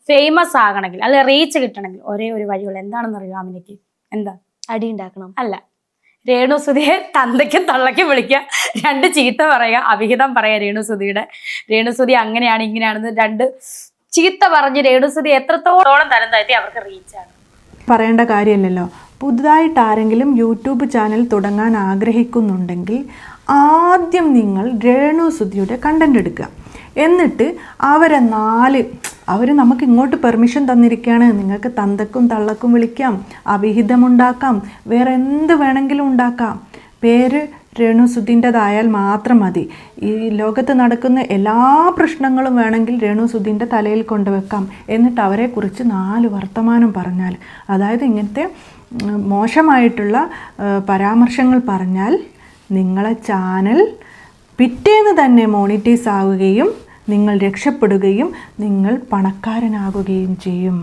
Famous ആകണമെങ്കിൽ അല്ലെ reach കിട്ടണമെങ്കിൽ ഒരേ ഒരു വഴിയുള്ള എന്താണെന്ന് അറിയാം അമിനയ്ക്ക്? എന്താ? അടി ഉണ്ടാക്കണം. അല്ല, രേണുസുതിയെ തന്തയ്ക്കും തള്ളയ്ക്കും വിളിക്കുക, 2 ചീത്ത പറയുക, അവിഹിതം പറയുക രേണുസുതി അങ്ങനെയാണ് ഇങ്ങനെയാണെന്ന് 2 ചീത്ത പറഞ്ഞ് രേണുസുതി എത്രത്തോളം തരം താഴ്ത്തി അവർക്ക് റീച്ചാണ്. പറയേണ്ട കാര്യമില്ലല്ലോ. പുതുതായിട്ട് ആരെങ്കിലും യൂട്യൂബ് ചാനൽ തുടങ്ങാൻ ആഗ്രഹിക്കുന്നുണ്ടെങ്കിൽ ആദ്യം നിങ്ങൾ രേണുസുതിയുടെ കണ്ടന്റ് എടുക്കുക. എന്നിട്ട് അവർ നമുക്ക് ഇങ്ങോട്ട് പെർമിഷൻ തന്നിരിക്കുകയാണ്, നിങ്ങൾക്ക് തന്തക്കും തള്ളക്കും വിളിക്കാം, അവിഹിതമുണ്ടാക്കാം, വേറെ എന്ത് വേണമെങ്കിലും ഉണ്ടാക്കാം, പേര് രേണുസുതിൻ്റെതായാൽ മാത്രം മതി. ഈ ലോകത്ത് നടക്കുന്ന എല്ലാ പ്രശ്നങ്ങളും വേണമെങ്കിൽ രേണുസുതിൻ്റെ തലയിൽ കൊണ്ടുവെക്കാം. എന്നിട്ട് അവരെക്കുറിച്ച് 4 വർത്തമാനം പറഞ്ഞാൽ, അതായത് ഇങ്ങനത്തെ മോശമായിട്ടുള്ള പരാമർശങ്ങൾ പറഞ്ഞാൽ നിങ്ങളെ ചാനൽ പിറ്റേന്ന് തന്നെ മോണിറ്റൈസ് ആവുകയും നിങ്ങൾ രക്ഷപ്പെടുകയും നിങ്ങൾ പണക്കാരനാകുകയും ചെയ്യും.